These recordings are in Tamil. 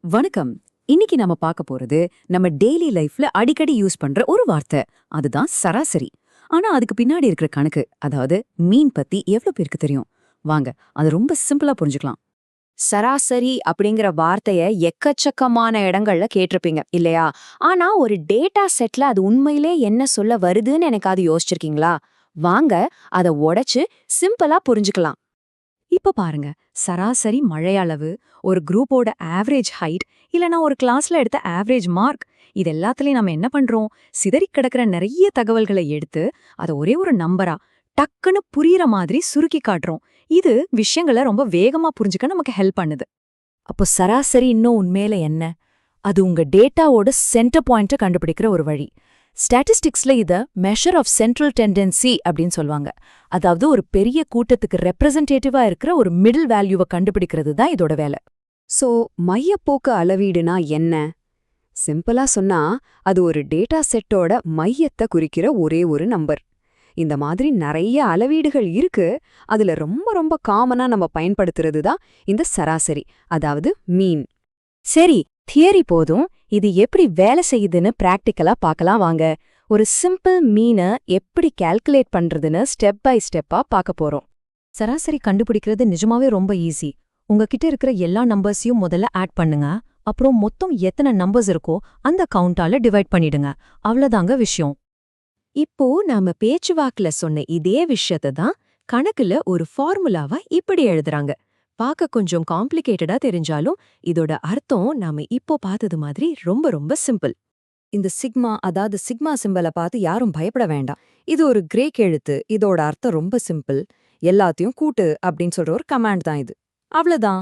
வணக்கம். இன்னைக்கு நாம பார்க்க போறது நம்ம டெய்லி லைஃப்ல அடிக்கடி யூஸ் பண்ற ஒரு வார்த்தை. அதுதான் சராசரி. ஆனா அதுக்கு பின்னாடி இருக்கிற கணக்கு, அதாவது மீன் பத்தி எவ்வளவு பேருக்கு தெரியும்? வாங்க, அது ரொம்ப சிம்பிளா புரிஞ்சுக்கலாம். சராசரி அப்படிங்கிற வார்த்தைய எக்கச்சக்கமான இடங்கள்ல கேட்டிருப்பீங்க இல்லையா? ஆனா ஒரு டேட்டா செட்ல அது உண்மையிலே என்ன சொல்ல வருதுன்னு எனக்காவது யோசிச்சிருக்கீங்களா? வாங்க அத உடைச்சு சிம்பிளா புரிஞ்சுக்கலாம். இப்ப பாருங்க, சராசரி மழையளவு, ஒரு குரூப்போட ஆவரேஜ் ஹைட், இல்லனா ஒரு கிளாஸ்ல எடுத்த ஆவரேஜ் மார்க், இது எல்லாத்துலயும் நம்ம என்ன பண்றோம்? சிதறி கிடக்கிற நிறைய தகவல்களை எடுத்து அதை ஒரே ஒரு நம்பரா டக்குன்னு புரியுற மாதிரி சுருக்கி காட்டுறோம். இது விஷயங்களை ரொம்ப வேகமா புரிஞ்சுக்க நமக்கு ஹெல்ப் பண்ணுது. அப்போ சராசரி இன்னும் உண்மையில என்ன? அது உங்க டேட்டாவோட சென்டர் பாயிண்ட்டை கண்டுபிடிக்கிற ஒரு வழி. ஸ்டாட்டிஸ்டிக்ஸ்ல இத மெஷர் ஆஃப் சென்ட்ரல் டெண்டன்சி அப்படின்னு சொல்லுவாங்க. அதாவது ஒரு பெரிய கூட்டத்துக்கு ரெப்ரசன்டேட்டிவா இருக்கிற ஒரு மிடில் வேல்யூவை கண்டுபிடிக்கிறது தான் இதோட வேலை. சோ மையப்போக்கு அளவீடுனா என்ன? சிம்பிளா சொன்னா அது ஒரு டேட்டா செட்டோட மையத்தை குறிக்கிற ஒரே ஒரு நம்பர். இந்த மாதிரி நிறைய அளவீடுகள் இருக்கு. அதுல ரொம்ப ரொம்ப காமனா நம்ம பயன்படுத்துறது தான் இந்த சராசரி, அதாவது மீன். சரி, தியரி போதும். இது எப்படி வேலை செய்யுதுன்னு பிராக்டிக்கலா பார்க்கலாம் வாங்க. ஒரு சிம்பிள் மீனை எப்படி கால்குலேட் பண்றதுன்னு ஸ்டெப் பை ஸ்டெப்பா பார்க்க போறோம். சராசரி கண்டுபிடிக்கிறது நிஜமாவே ரொம்ப ஈஸி. உங்ககிட்ட இருக்கிற எல்லா நம்பர்ஸையும் முதல்ல ஆட் பண்ணுங்க. அப்புறம் மொத்தம் எத்தனை நம்பர்ஸ் இருக்கோ அந்த கவுண்டால டிவைட் பண்ணிடுங்க. அவ்வளவுதாங்க விஷயம். இப்போ நாம பேச்சுவாக்குல சொன்ன இதே விஷயத்தை தான் கணக்குல ஒரு ஃபார்முலாவா இப்படி எழுதுறாங்க. பார்க்க கொஞ்சம் காம்ப்ளிகேட்டடா தெரிஞ்சாலும் இதோட அர்த்தம் நாம இப்போ பார்த்தது மாதிரி ரொம்ப ரொம்ப சிம்பிள். இந்த சிக்மா, அதாவது சிக்மா சிம்பலை பார்த்து யாரும் பயப்பட வேண்டாம். இது ஒரு கிரேக் எழுத்து. இதோட அர்த்தம் ரொம்ப சிம்பிள். எல்லாத்தையும் கூட்டு அப்படின்னு சொல்ற ஒரு கமாண்ட் தான் இது. அவ்வளவுதான்.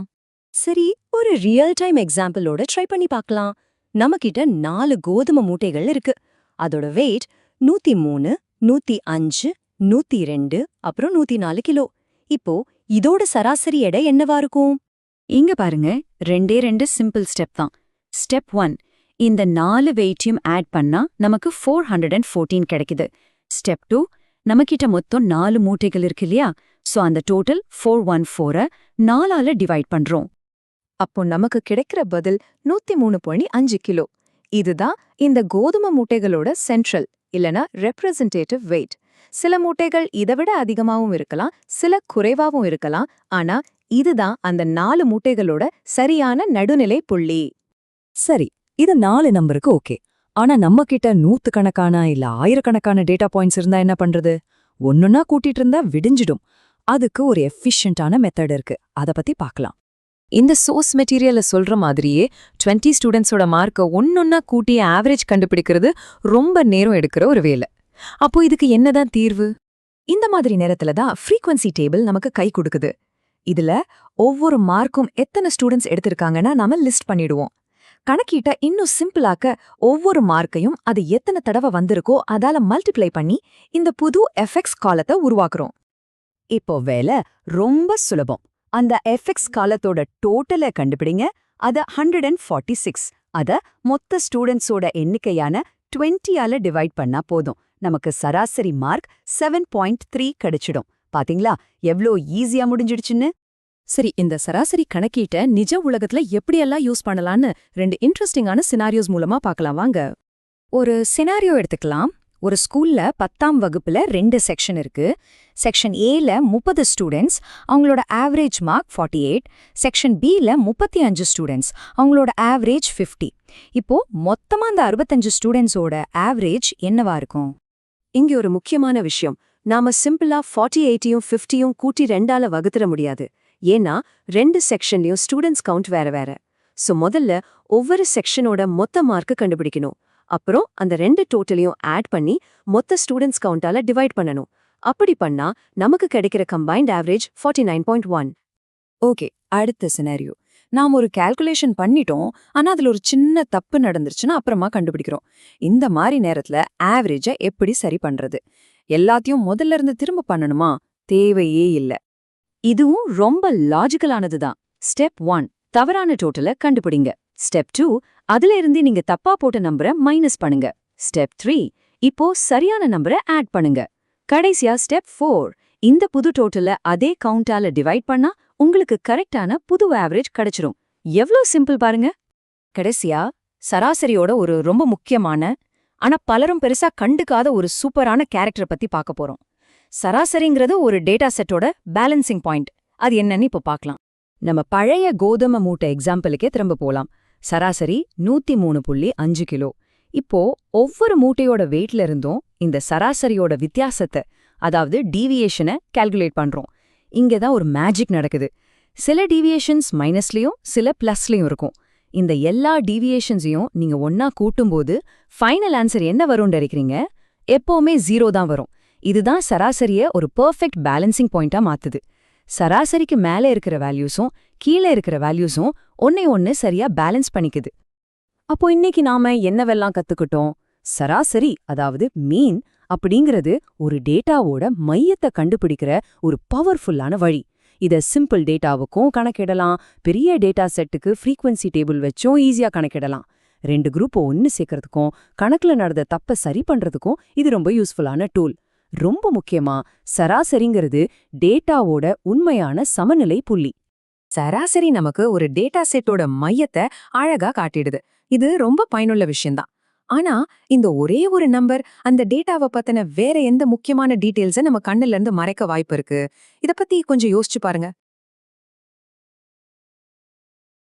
சரி, ஒரு ரியல் டைம் எக்ஸாம்பிளோட ட்ரை பண்ணி பார்க்கலாம். நம்மகிட்ட 4 கோதுமை மூட்டைகள் இருக்கு. அதோட வெயிட் 103, 105, 102, அப்புறம் 104 கிலோ. இப்போ இதோட சராசரி எடை என்னவா இருக்கும்? இங்க பாருங்க, ரெண்டே ரெண்டு சிம்பிள் ஸ்டெப் தான். ஸ்டெப் 1, இந்த 4 வெயிட்டையும் ஆட் பண்ணா நமக்கு 414 கிடைக்குது. ஸ்டெப் 2, நமக்கிட்ட மொத்தம் 4 மூட்டைகள் இருக்கு இல்லையா? சோ அந்த டோட்டல் 414 4ஆல டிவைட் பண்றோம். அப்போ நமக்கு கிடைக்கிற பதில் 103.5 கிலோ. இதுதான் இந்த கோதுமை மூட்டைகளோட சென்ட்ரல் இல்லனா ரெப்ரசன்டேட்டிவ் வெயிட். சில மூட்டைகள் இதை விட அதிகமாவும் இருக்கலாம், சில குறைவாவும் இருக்கலாம். ஆனா இதுதான் அந்த 4 மூட்டைகளோட சரியான நடுநிலை புள்ளி. சரி, இது 4 நம்பருக்கு ஓகே. ஆனா நம்ம கிட்ட நூத்துக்கணக்கான இல்ல ஆயிரக்கணக்கான டேட்டா பாயிண்ட்ஸ் இருந்தா என்ன பண்றது? ஒன்னொன்னா கூட்டிட்டு இருந்தா விடிஞ்சிடும். அதுக்கு ஒரு எஃபிஷியன்டான மெத்தட் இருக்கு. அத பத்தி பார்க்கலாம். இந்த சோர்ஸ் மெட்டீரியல்ல சொல்ற மாதிரியே 20 ஸ்டூடெண்ட்ஸோட மார்க்கை ஒன்னொன்னா கூட்டி ஆவரேஜ் கண்டுபிடிக்கிறது ரொம்ப நேரம் எடுக்கிற ஒரு வேலை. அப்போ இதுக்கு என்னதான் தீர்வு? இந்த மாதிரி நேரத்துல தான் ஃப்ரீக்வன்சி டேபிள் நமக்கு கை கொடுக்குது. இதுல ஒவ்வொரு மார்க்கும் எத்தனை ஸ்டூடெண்ட்ஸ் எடுத்திருக்காங்கன்னா நாம லிஸ்ட் பண்ணிடுவோம். கணக்கீட்ட இன்னும் சிம்பிளாக்க ஒவ்வொரு மார்க்கையும் அது எத்தனை தடவை வந்திருக்கோ அதால மல்டிப்ளை பண்ணி இந்த புது எஃப்எக்ஸ் காலத்தை உருவாக்குறோம். இப்போ வேலை ரொம்ப சுலபம். அந்த எஃப்எக்ஸ் காலத்தோட டோட்டலை கண்டுபிடிங்க. அத 146. அத மொத்த ஸ்டூடெண்ட்ஸோட எண்ணிக்கையான 20ஆல டிவைட் பண்ணா போதும். நமக்கு சராசரி மார்க் 7.3 கிடைச்சிடும். பாத்தீங்களா எவ்ளோ ஈஸியா முடிஞ்சிடுச்சுன்னு? சரி, இந்த சராசரி கணக்கீட்ட நிஜ உலகத்துல எப்படியெல்லாம் யூஸ் பண்ணலான்னு 2 இன்ட்ரெஸ்டிங்கான சினாரியோஸ் மூலமா பார்க்கலாம் வாங்க. ஒரு சினாரியோ எடுத்துக்கலாம். ஒரு ஸ்கூல்ல 10ஆம் வகுப்புல 2 செக்ஷன் இருக்கு. செக்ஷன் ஏல 30 ஸ்டூடெண்ட்ஸ், அவங்களோட ஆவரேஜ் மார்க் 48. செக்ஷன் பில 35 ஸ்டூடெண்ட்ஸ், அவங்களோட ஆவரேஜ் 50. இப்போ மொத்தமா அந்த 65 ஸ்டூடெண்ட்ஸோட ஆவரேஜ் என்னவா இருக்கும்? இங்க ஒரு முக்கியமான விஷயம். நாம சிம்பிளா 48யும் 50யும் கூட்டி 2ஆல வகுத்துற முடியாது. ஏன்னா 2 செக்ஷன்லயும் ஸ்டூடெண்ட்ஸ் கவுண்ட் வேற வேற. சோ முதல்ல ஒவ்வொரு செக்ஷனோட மொத்த மார்க்கு கண்டுபிடிக்கணும். அப்புறம் அந்த 2 டோட்டலையும் ஆட் பண்ணி மொத்த ஸ்டூடெண்ட்ஸ் கவுண்டால டிவைட் பண்ணணும். அப்படி பண்ணா நமக்கு கிடைக்கிற கம்பைன்ட் ஆவரேஜ் 49.1. ஓகே, அடுத்த சினாரியோ. நாம் ஒரு கால்குலேஷன் பண்ணிட்டோம், ஆனா அதுல ஒரு சின்ன தப்பு நடந்துருச்சுன்னா அப்புறமா கண்டுபிடிக்கிறோம். இந்த மாதிரி நேரத்துல ஆவரேஜை எப்படி சரி பண்றது? எல்லாத்தையும் முதல்ல இருந்து திரும்ப பண்ணணுமா? தேவையே இல்ல. இதுவும் ரொம்ப லாஜிக்கலானதுதான். ஸ்டெப் 1, தவறான டோட்டலை கண்டுபிடிங்க. ஸ்டெப் 2, அதுல இருந்து நீங்க தப்பா போட்ட நம்பரை மைனஸ் பண்ணுங்க. ஸ்டெப் 3, இப்போ சரியான நம்பரை ஆட் பண்ணுங்க. கடைசியா ஸ்டெப் 4, இந்த புது டோட்டலை அதே கவுண்டால டிவைட் பண்ணா உங்களுக்கு கரெக்டான புது ஆவரேஜ் கிடைச்சிரும். எவ்ளோ சிம்பிள் பாருங்க. கடைசியா சராசரியோட ஒரு ரொம்ப முக்கியமான ஆனா பலரும் பெருசா கண்டுக்காத ஒரு சூப்பரான கேரக்டர் பத்தி பார்க்க போறோம். சராசரிங்கிறது ஒரு டேட்டா செட்டோட பேலன்சிங் பாயிண்ட். அது என்னன்னு இப்போ பார்க்கலாம். நம்ம பழைய கோதுமை மூட்டை எக்ஸாம்பிளுக்கே திரும்ப போலாம். சராசரி 103.5 கிலோ. இப்போ ஒவ்வொரு மூட்டையோட வெயிட்ல இருந்தும் இந்த சராசரியோட வித்தியாசத்தை, அதாவது டீவியேஷனை கால்குலேட் பண்றோம். இங்க தான் ஒரு மேஜிக் நடக்குது. சில டீவியேஷன்ஸ் மைனஸ்லயும் சில பிளஸ்லயும் இருக்கும். இந்த எல்லா டீவியேஷன்ஸையும் நீங்க ஒன்னா கூட்டும்போது ஃபைனல் ஆன்சர் என்ன வரும்னு நினைக்கிறீங்க? எப்பவுமே 0 தான் வரும். இதுதான் சராசரிய ஒரு பெர்ஃபெக்ட் பேலன்சிங் பாயிண்டா மாத்துது. சராசரிக்கு மேல இருக்கிற வேல்யூஸும் கீழே இருக்கிற வேல்யூஸும் ஒன்னு சரியா பேலன்ஸ் பண்ணிக்குது. அப்போ இன்னைக்கு நாம என்னவெல்லாம் கத்துக்கிட்டோம்? சராசரி, அதாவது மீன் அப்படிங்கிறது ஒரு டேட்டாவோட மையத்தை கண்டுபிடிக்கிற ஒரு பவர்ஃபுல்லான வழி. இத சிம்பிள் டேட்டாவுக்கும் கணக்கிடலாம், பெரிய டேட்டா செட்டுக்கு ஃப்ரீக்வன்சி டேபிள் வச்சும் ஈஸியா கணக்கிடலாம். 2 குரூப்பை ஒன்னு சேர்க்கறதுக்கும் கணக்குல நடந்த தப்ப சரி பண்றதுக்கும் இது ரொம்ப யூஸ்ஃபுல்லான டூல். ரொம்ப முக்கியமா சராசரிங்கிறது டேட்டாவோட உண்மையான சமநிலை புள்ளி. சராசரி நமக்கு ஒரு டேட்டா செட்டோட மையத்தை அழகா காட்டிடுது. இது ரொம்ப பயனுள்ள விஷயம்தான். ஆனா இந்த ஒரே ஒரு நம்பர் அந்த டேட்டாவை பத்தின வேற எந்த முக்கியமான டீடைல்ஸை நம்ம கண்ணுல இருந்து மறைக்க வாய்ப்பு இருக்கு? இத பத்தி கொஞ்சம் யோசிச்சு பாருங்க.